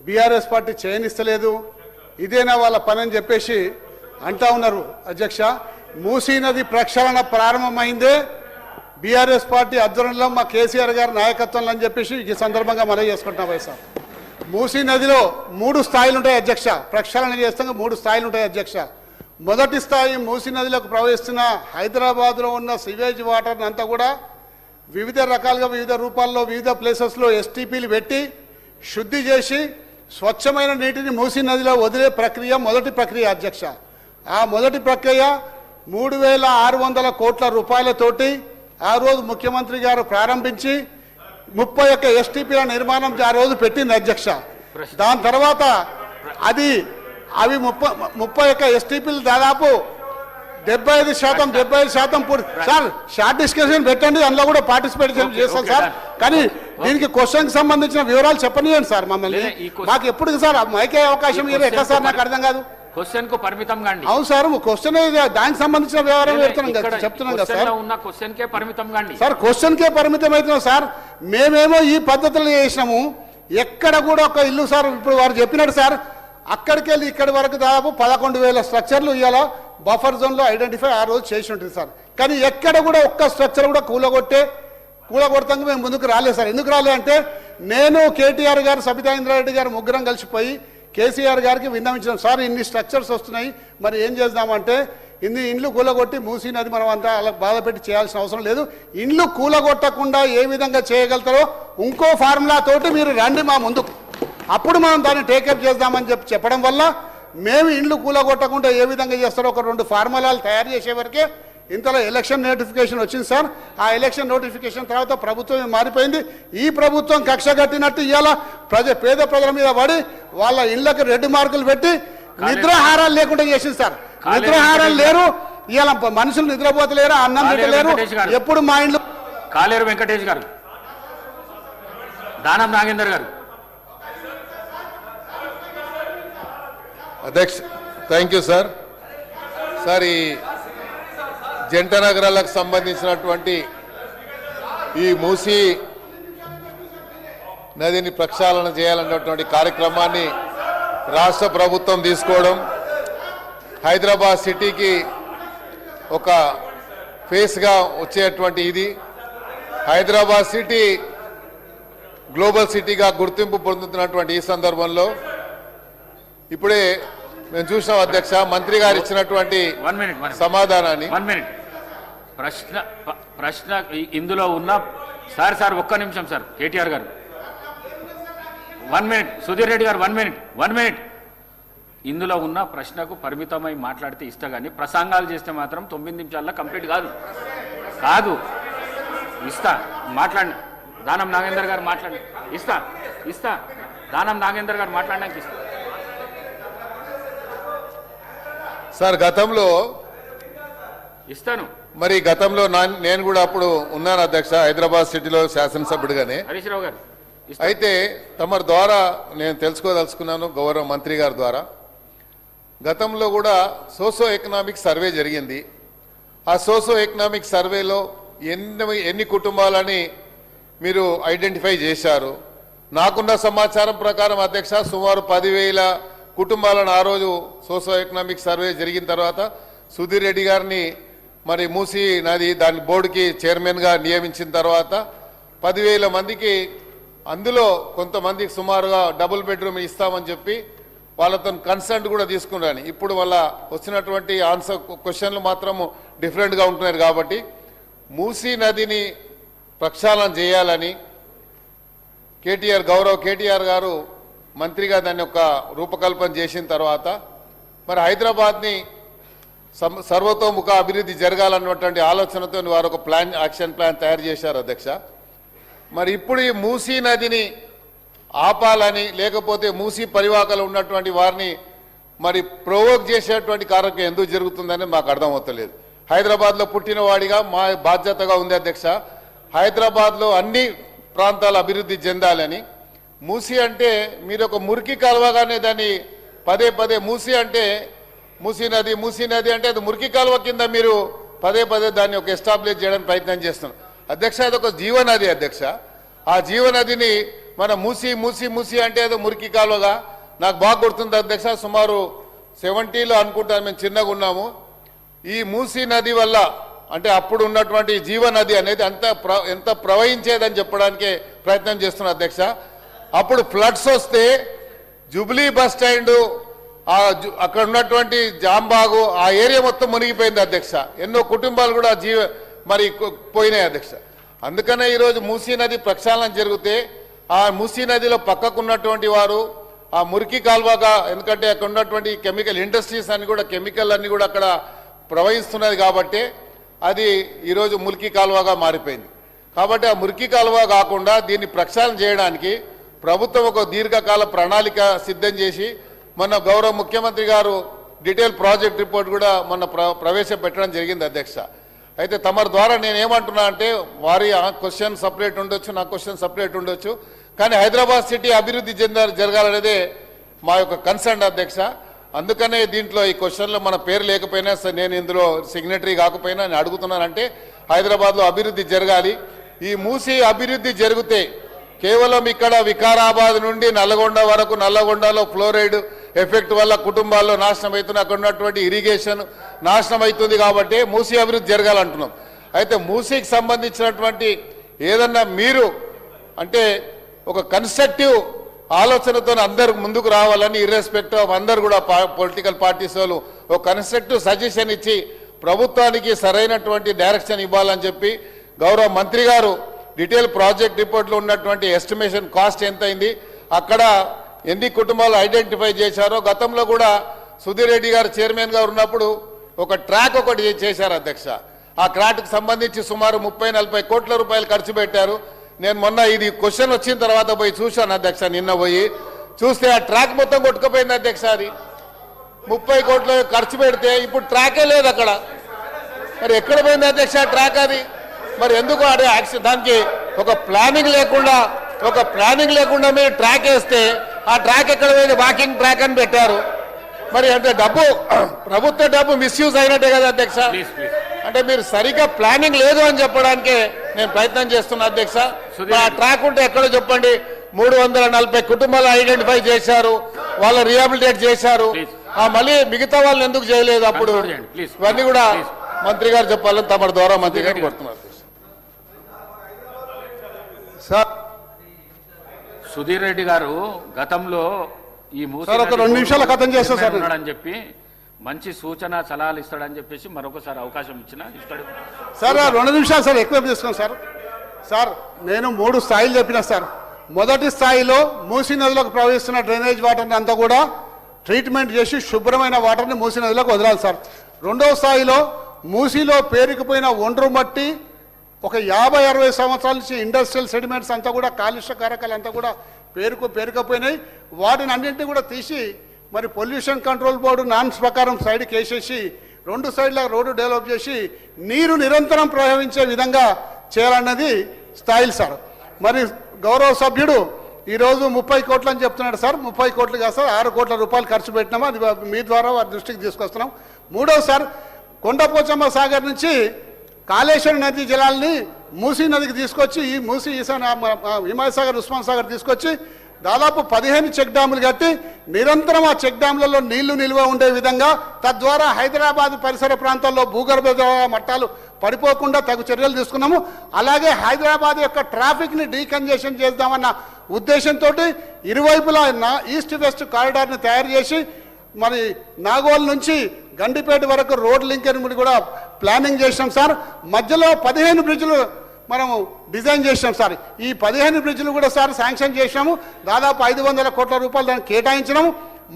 BRS party చేయనిస్తలేదు, ఇదేనా వాళ్ళ పని అని చెప్పేసి అంటా ఉన్నారు. అధ్యక్ష, మూసీ నది ప్రక్షాళన ప్రారంభమైందే బీఆర్ఎస్ పార్టీ ఆధ్వర్యంలో మా కేసీఆర్ గారి నాయకత్వంలో అని చెప్పేసి ఈ సందర్భంగా మనవి చేసుకుంటున్నాం. సార్, మూసీ నదిలో 3 స్థాయిలు ఉంటాయి అధ్యక్ష. ప్రక్షాళన చేస్తాం 3 స్థాయిలు ఉంటాయి అధ్యక్ష. మొదటి స్థాయి మూసీ నదిలోకి ప్రవహిస్తున్న హైదరాబాద్లో ఉన్న సివేజ్ వాటర్ని అంతా కూడా వివిధ రకాలుగా వివిధ రూపాల్లో వివిధ ప్లేసెస్లో ఎస్టీపీలు పెట్టి శుద్ధి చేసి స్వచ్ఛమైన నీటిని మూసీ నదిలో వదిలే ప్రక్రియ మొదటి ప్రక్రియ అధ్యక్ష. ఆ మొదటి ప్రక్రియ 3600 కోట్ల రూపాయలతోటి ఆ రోజు ముఖ్యమంత్రి గారు ప్రారంభించి 31 ఎస్టీపీల నిర్మాణం ఆ రోజు పెట్టింది అధ్యక్ష. దాని తర్వాత అవి 31 ఎస్టీపీలు దాదాపు 75% పూర్తి. సార్, షార్ట్ డిస్కషన్ పెట్టండి, అందులో కూడా పార్టిసిపేట్ చేస్తాం సార్. కానీ దీనికి క్వశ్చన్కి సంబంధించిన వివరాలు చెప్పనియండి సార్ మమ్మల్ని. మాకు ఎప్పుడు సార్ మైకే అవకాశం మీరు ఎట్లా సార్? నాకు అర్థం కాదు. క్వశ్చన్ కు పరిమితం గాండి. అవును సార్, క్వశ్చన్ దానికి సంబంధించిన వివరాలు చెప్తున్నాం కదా సార్. ఉన్న క్వశ్చన్ కే పరిమితం గాండి సార్. క్వశ్చన్ కే పరిమితం అవుతున్నాం సార్. మేమేమో ఈ పద్ధతులు చేసినాము. ఎక్కడ కూడా ఒక ఇల్లు సార్, ఇప్పుడు వారు చెప్పినట్టు సార్, అక్కడికి వెళ్ళి ఇక్కడి వరకు దాదాపు 11,000 స్ట్రక్చర్లు ఇవాళ బఫర్ జోన్లో ఐడెంటిఫై ఆ రోజు చేసి ఉంటుంది సార్. కానీ ఎక్కడ కూడా ఒక్క స్ట్రక్చర్ కూడా కూలగొడతాక మేము ముందుకు రాలేదు సార్. ఎందుకు రాలేదు అంటే నేను, కేటీఆర్ గారు, సబితా ఇంద్రారెడ్డి గారు ముగ్గురం కలిసిపోయి కేసీఆర్ గారికి విన్నవించినాం. సార్, ఇన్ని స్ట్రక్చర్స్ వస్తున్నాయి, మరి ఏం చేద్దామంటే ఇన్ని ఇండ్లు కూలగొట్టి మూసీ నది మనం అంతా అలా బాధ పెట్టి చేయాల్సిన అవసరం లేదు. ఇండ్లు కూలగొట్టకుండా ఏ విధంగా చేయగలుగుతారో ఇంకో ఫార్ములా తోటి మీరు రండి మా ముందుకు, అప్పుడు మనం దాన్ని టేకప్ చేద్దామని చెప్పడం వల్ల మేము ఇండ్లు కూలగొట్టకుండా ఏ విధంగా చేస్తారో ఒక 2 ఫార్ములాలు తయారు చేసే వరకే ఇంతలో ఎలక్షన్ నోటిఫికేషన్ వచ్చింది సార్. ఆ ఎలక్షన్ నోటిఫికేషన్ తర్వాత ప్రభుత్వం మారిపోయింది. ఈ ప్రభుత్వం కక్ష కట్టినట్టు ఇవాళ పేద ప్రజల మీద పడి వాళ్ళ ఇళ్లకు రెడ్ మార్కులు పెట్టి నిద్రాహారాలు లేకుండా చేసింది సార్. నిద్రాహారాలు లేరు, ఇవాళ మనుషులు నిద్రపోతలేరు, అన్నం తింటలేరు. ఎప్పుడు మా ఇంట్లో కాలేరు వెంకటేష్ గారు, దానం నాగేందర్ గారు. అధ్యక్ష, థ్యాంక్ యూ సార్. సార్, ఈ జంట నగరాలకు సంబంధించినటువంటి ఈ మూసీ నదిని ప్రక్షాళన చేయాలన్నటువంటి కార్యక్రమాన్ని రాష్ట్ర ప్రభుత్వం తీసుకోవడం, హైదరాబాద్ సిటీకి ఒక ఫేస్గా వచ్చేటువంటి ఇది హైదరాబాద్ సిటీ గ్లోబల్ సిటీగా గుర్తింపు పొందుతున్నటువంటి ఈ సందర్భంలో ఇప్పుడే మేము చూసాం అధ్యక్ష, మంత్రి గారు ఇచ్చినటువంటి సమాధానాన్ని. ప్రశ్న ఇందులో ఉన్న సార్ ఒక్క నిమిషం సార్. కేటీఆర్ గారు 1 మినిట్, సుధీర్ రెడ్డి గారు 1 మినిట్. ఇందులో ఉన్న ప్రశ్నకు పరిమితమై మాట్లాడితే ఇస్తా, కానీ ప్రసంగాలు చేస్తే మాత్రం 9 నిమిషాల్లో కంప్లీట్ కాదు. ఇస్తా, మాట్లాడి దానం నాగేందర్ గారు మాట్లాడి ఇస్తా దానం నాగేందర్ గారు మాట్లాడడానికి ఇస్తా. సార్, గతంలో ఇస్తాను. మరి గతంలో నేను కూడా అప్పుడు ఉన్నాను అధ్యక్ష, హైదరాబాద్ సిటీలో శాసనసభ్యుడిగానే. హరీష్ రావు గారు, అయితే తమరి ద్వారా నేను తెలుసుకోదలుచుకున్నాను, గౌరవ మంత్రి గారి ద్వారా. గతంలో కూడా సోషో ఎకనామిక్ సర్వే జరిగింది. ఆ సోషో ఎకనామిక్ సర్వేలో ఎన్ని కుటుంబాలని మీరు ఐడెంటిఫై చేశారు? నాకున్న సమాచారం ప్రకారం అధ్యక్ష, సుమారు 10,000 కుటుంబాలను ఆ రోజు సోషో ఎకనామిక్ సర్వే జరిగిన తర్వాత సుధీర్ రెడ్డి గారిని మరి మూసీ నది దాని బోర్డుకి చైర్మన్గా నియమించిన తర్వాత 10,000 మందికి, అందులో కొంతమందికి సుమారుగా డబుల్ బెడ్రూమ్ ఇస్తామని చెప్పి వాళ్ళతో కన్సల్ట్ కూడా తీసుకున్నాను. ఇప్పుడు వాళ్ళ వచ్చినటువంటి ఆన్సర్ క్వశ్చన్లు మాత్రము డిఫరెంట్గా ఉంటున్నారు. కాబట్టి మూసీ నదిని ప్రక్షాళన చేయాలని గౌరవ కేటీఆర్ గారు మంత్రిగా దాన్ని ఒక రూపకల్పన చేసిన తర్వాత మరి హైదరాబాద్ని సర్వతోముఖ అభివృద్ధి జరగాలన్నటువంటి ఆలోచనతో వారు ఒక యాక్షన్ ప్లాన్ తయారు చేశారు అధ్యక్ష. మరి ఇప్పుడు ఈ మూసీ నదిని ఆపాలని, లేకపోతే మూసీ పరివాహకలు ఉన్నటువంటి వారిని మరి ప్రొవోక్ చేసేటువంటి కార్యక్రమం ఎందుకు జరుగుతుందని మాకు అర్థమవుతలేదు. హైదరాబాద్లో పుట్టిన వాడిగా మా బాధ్యతగా ఉంది అధ్యక్ష, హైదరాబాద్లో అన్ని ప్రాంతాలు అభివృద్ధి చెందాలని. మూసీ అంటే మీరు ఒక మురికి కాలువగానే దాన్ని పదే మూసీ అంటే మూసీ నది అంటే అది మురికి కాలువ కింద మీరు పదే దాన్ని ఒక ఎస్టాబ్లిష్ చేయడానికి ప్రయత్నం చేస్తున్నారు అధ్యక్ష. అది ఒక జీవనది అధ్యక్ష. ఆ జీవనదిని మన మూసి అంటే ఏదో మురికి కాలువగా నాకు బాగా గుర్తుంది అధ్యక్ష. సుమారు 70లో అనుకుంటాను, మేము చిన్నగా ఉన్నాము. ఈ మూసీ నది వల్ల అంటే అప్పుడు ఉన్నటువంటి జీవనది అనేది ఎంత ప్రవహించేదని చెప్పడానికే ప్రయత్నం చేస్తున్నా అధ్యక్ష. అప్పుడు ఫ్లడ్స్ వస్తే జూబ్లీ బస్ స్టాండ్ అక్కడ ఉన్నటువంటి జాంబాగు ఆ ఏరియా మొత్తం మునిగిపోయింది అధ్యక్ష. ఎన్నో కుటుంబాలు కూడా పోయినాయి అధ్యక్ష. అందుకనే ఈరోజు మూసీ నది ప్రక్షాళన జరిగితే ఆ మూసీ నదిలో పక్కకున్నటువంటి వారు ఆ మురికి కాల్వగా, ఎందుకంటే అక్కడ ఉన్నటువంటి కెమికల్ ఇండస్ట్రీస్ అన్ని కూడా కెమికల్ అన్ని కూడా అక్కడ ప్రవహిస్తున్నది కాబట్టి అది ఈరోజు మురికి కాలువగా మారిపోయింది. కాబట్టి ఆ మురికి కాలువ కాకుండా దీన్ని ప్రక్షాళన చేయడానికి ప్రభుత్వం ఒక దీర్ఘకాల ప్రణాళిక సిద్ధం చేసి మొన్న గౌరవ ముఖ్యమంత్రి గారు డీటెయిల్ ప్రాజెక్ట్ రిపోర్ట్ కూడా మొన్న ప్రవేశపెట్టడం జరిగింది అధ్యక్ష. అయితే తమరి ద్వారా నేను ఏమంటున్నా అంటే వారి క్వశ్చన్ సపరేట్ ఉండొచ్చు, నా క్వశ్చన్ సపరేట్ ఉండొచ్చు, కానీ హైదరాబాద్ సిటీ అభివృద్ధి జరగాలనేదే మా యొక్క కన్సర్న్ అధ్యక్ష. అందుకనే దీంట్లో ఈ క్వశ్చన్లో మన పేరు లేకపోయినా నేను ఇందులో సిగ్నటరీ కాకపోయినా నేను అడుగుతున్నానంటే హైదరాబాద్లో అభివృద్ధి జరగాలి. ఈ మూసి అభివృద్ధి జరిగితే కేవలం ఇక్కడ వికారాబాద్ నుండి నల్లగొండ వరకు, నల్లగొండలో ఫ్లోరైడ్ ఎఫెక్ట్ వల్ల కుటుంబాల్లో నాశనం అవుతుంది, అక్కడ ఉన్నటువంటి ఇరిగేషన్ నాశనం అవుతుంది. కాబట్టి మూసి అభివృద్ధి జరగాలంటున్నాం. అయితే మూసీకి సంబంధించినటువంటి ఏదన్నా మీరు అంటే ఒక కన్స్ట్రక్టివ్ ఆలోచనతో అందరు ముందుకు రావాలని, ఇర్రెస్పెక్టివ్ ఆఫ్ అందరు కూడా పొలిటికల్ పార్టీస్ వాళ్ళు ఒక కన్స్ట్రక్టివ్ సజెషన్ ఇచ్చి ప్రభుత్వానికి సరైనటువంటి డైరెక్షన్ ఇవ్వాలని చెప్పి గౌరవ మంత్రి గారు డీటెయిల్ ప్రాజెక్ట్ రిపోర్ట్లో ఉన్నటువంటి ఎస్టిమేషన్ కాస్ట్ ఎంత అయింది, అక్కడ ఎన్ని కుటుంబాలు ఐడెంటిఫై చేశారో, గతంలో కూడా సుధీర్ రెడ్డి గారు చైర్మన్గా ఉన్నప్పుడు ఒక ట్రాక్ ఒకటి చేశారు అధ్యక్ష. ఆ ట్రాక్కి సంబంధించి సుమారు 30-40 కోట్ల రూపాయలు ఖర్చు పెట్టారు. నేను మొన్న ఇది క్వశ్చన్ వచ్చిన తర్వాత పోయి చూశాను అధ్యక్ష, నిన్న పోయి చూస్తే ఆ ట్రాక్ మొత్తం కొట్టుకుపోయింది అధ్యక్ష. అది 30 కోట్లు ఖర్చు పెడితే ఇప్పుడు ట్రాకే లేదు అక్కడ. మరి ఎక్కడ పోయింది అధ్యక్ష ట్రాక్? అది మరి ఎందుకు అదే దానికి ఒక ప్లానింగ్ లేకుండా మీరు ట్రాక్ వేస్తే ఆ ట్రాక్ ఎక్కడ పోయింది? వాకింగ్ ట్రాక్ అని పెట్టారు. మరి అంటే ప్రభుత్వ డబ్బు మిస్యూజ్ అయినట్టే కదా అధ్యక్ష. అంటే మీరు సరిగ్గా ప్లానింగ్ లేదు అని చెప్పడానికే నేను ప్రయత్నం చేస్తున్నా అధ్యక్ష. ఆ ట్రాక్ ఉంటే ఎక్కడో చెప్పండి. 340 కుటుంబాలు ఐడెంటిఫై చేశారు, వాళ్ళు రీహాబిలిటేట్ చేశారు. మళ్ళీ మిగతా వాళ్ళని ఎందుకు చేయలేదు అప్పుడు? ఇవన్నీ కూడా మంత్రి గారు చెప్పాలని తమ ద్వారా మంత్రి గారు కోరుతున్నారు. సార్ సుధీర్ రెడ్డి గారు గతంలో ఈ మూసీ ఒక 2 నిమిషాల కథం చేస్తాను సార్ అని చెప్పి మంచి సూచన సలహాలు ఇస్తాడని చెప్పేసి మరొకసారి అవకాశం ఇస్తాడు సార్. 2 నిమిషాలు సార్, ఎక్కువ తీసుకోండి సార్. సార్ నేను 3 స్థాయిలు చెప్పిన సార్. మొదటి స్థాయిలో మూసీ నదిలోకి ప్రవహిస్తున్న డ్రైనేజ్ వాటర్ని అంతా కూడా ట్రీట్మెంట్ చేసి శుభ్రమైన వాటర్ని మూసీ నదిలోకి వదలాలి సార్. రెండవ స్థాయిలో మూసీలో పేరుకుపోయిన ఒండ్రు మట్టి ఒక 50-60 సంవత్సరాల నుంచి ఇండస్ట్రియల్ సెడిమెంట్స్ అంతా కూడా కాలుష్య కారకాలు అంతా కూడా పేరుకపోయినాయి. వాటిని అన్నింటినీ కూడా తీసి మరి పొల్యూషన్ కంట్రోల్ బోర్డు నామ్స్ ప్రకారం సైడ్కి వేసేసి 2 సైడ్ల రోడ్డు డెవలప్ చేసి నీరు నిరంతరం ప్రవహించే విధంగా చేయాలన్నది స్థాయిలు సార్. మరి గౌరవ సభ్యుడు ఈరోజు 30 కోట్లు అని చెప్తున్నాడు సార్. 30 కోట్లు కాదు సార్, 6 కోట్ల రూపాయలు ఖర్చు పెట్టినాము. అది మీ ద్వారా వారి దృష్టికి తీసుకొస్తున్నాం. మూడవ సార్, కొండపోచమ్మ సాగర్ నుంచి కాళేశ్వరం నది జలాల్ని మూసీ నదికి తీసుకొచ్చి ఈ మూసీ హిమాయత్ సాగర్, ఉస్మాన్ సాగర్ తీసుకొచ్చి దాదాపు 15 చెక్ డ్యాములు కట్టి నిరంతరం ఆ చెక్ డ్యాములలో నీళ్లు నిల్వ ఉండే విధంగా, తద్వారా హైదరాబాద్ పరిసర ప్రాంతాల్లో భూగర్భ మట్టాలు పడిపోకుండా తగు చర్యలు తీసుకున్నాము. అలాగే హైదరాబాద్ యొక్క ట్రాఫిక్ని డీకంజెషన్ చేద్దామన్న ఉద్దేశంతో ఇరువైపులా ఈస్ట్ వెస్ట్ కారిడార్ని తయారు చేసి మరి నాగోల్ నుంచి గండిపేట వరకు రోడ్ లింకేజ్ కూడా ప్లానింగ్ చేసినాం సార్. మధ్యలో 15 బ్రిడ్జ్లు మనం డిజైన్ చేసినాం సార్. ఈ 15 బ్రిడ్జ్లు కూడా సార్ శాంక్షన్ చేసినాము. దాదాపు 500 కోట్ల రూపాయలు దానికి కేటాయించినాము.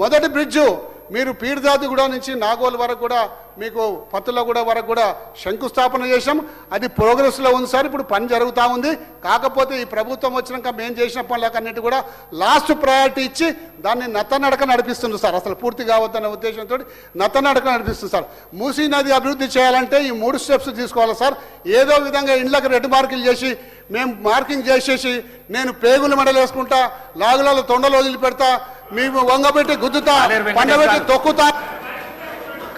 మొదటి బ్రిడ్జు మీరు పీర్జాదిగూడ నుంచి నాగోల్ వరకు కూడా మీకు పత్తులగూడ వరకు కూడా శంకుస్థాపన చేసాం. అది ప్రోగ్రెస్లో ఉంది సార్. ఇప్పుడు పని జరుగుతూ ఉంది. కాకపోతే ఈ ప్రభుత్వం వచ్చినాక మేము చేసిన పనులకన్నిటి కూడా లాస్ట్ ప్రయారిటీ ఇచ్చి దాన్ని నత్తనడక నడిపిస్తుంది సార్. అసలు పూర్తి కావద్దన్న ఉద్దేశంతో నత్తనడక నడిపిస్తుంది సార్. మూసీ నది అభివృద్ధి చేయాలంటే ఈ 3 స్టెప్స్ తీసుకోవాలి సార్. ఏదో విధంగా ఇండ్లకు రెడ్ మార్కులు చేసి మేము మార్కింగ్ చేసేసి నేను పేగులు మెడలేసుకుంటా, లాగులలో తొండలు వదిలిపెడతా, మేము వంగబెట్టి గుద్దుతా, పండబెట్టి తొక్కుతా.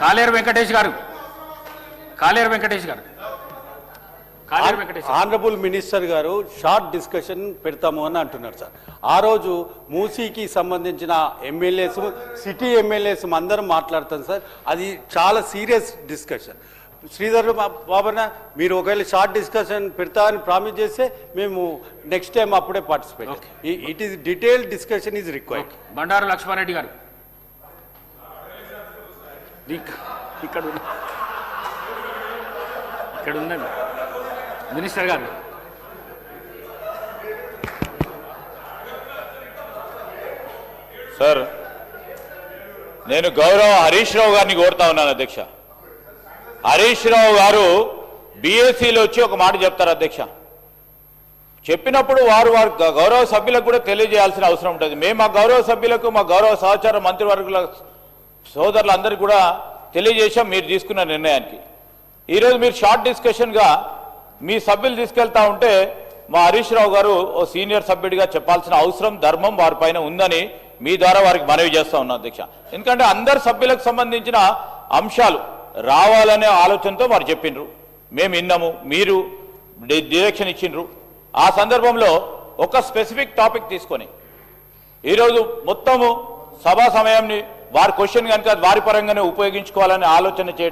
కాలేరు వెంకటేష్ గారు కాలేరు వెంకటేశ్వర ఆనరబుల్ మినిస్టర్ గారు షార్ట్ డిస్కషన్ పెడతాము అని అంటున్నారు సార్. ఆ రోజు మూసీకి సంబంధించిన ఎమ్మెల్యేస్, సిటీ ఎమ్మెల్యేస్ అందరం మాట్లాడతాం సార్. అది చాలా సీరియస్ డిస్కషన్. శ్రీధర్ బాబన్న, మీరు ఒకవేళ షార్ట్ డిస్కషన్ పెడతా అని ప్రామిస్ చేస్తే మేము నెక్స్ట్ టైం అప్పుడే participate. It is detailed discussion is required. Bandaru Lakshma Reddy గారు ఇక్కడ ఉందండి మినిస్టర్ గారు. సార్, నేను గౌరవ హరీష్ రావు గారిని కోరుతా ఉన్నాను అధ్యక్ష. హరీష్ రావు గారు బీఎస్సీలో వచ్చి ఒక మాట చెప్తారు అధ్యక్ష. చెప్పినప్పుడు వారు గౌరవ సభ్యులకు కూడా తెలియజేయాల్సిన అవసరం ఉంటుంది. మేము మా గౌరవ సభ్యులకు, మా గౌరవ సహచార మంత్రివర్గుల సోదరులందరికీ కూడా తెలియజేశాం మీరు తీసుకున్న నిర్ణయానికి. ఈరోజు మీరు షార్ట్ డిస్కషన్గా మీ సభ్యులు తీసుకెళ్తా ఉంటే మా హరీష్ రావు గారు ఓ సీనియర్ సభ్యుడిగా చెప్పాల్సిన అవసరం, ధర్మం వారిపైన ఉందని మీ ద్వారా వారికి మనవి చేస్తా ఉన్నాం అధ్యక్ష. ఎందుకంటే అందరు సభ్యులకు సంబంధించిన అంశాలు రావాలనే ఆలోచనతో వారు చెప్పిండ్రు, మేము విన్నాము, మీరు డైరెక్షన్ ఇచ్చిండ్రు. ఆ సందర్భంలో ఒక స్పెసిఫిక్ టాపిక్ తీసుకొని ఈరోజు మొత్తము సభా సమయాన్ని వారి క్వశ్చన్ కనుక వారి పరంగానే ఉపయోగించుకోవాలనే ఆలోచన చేయటం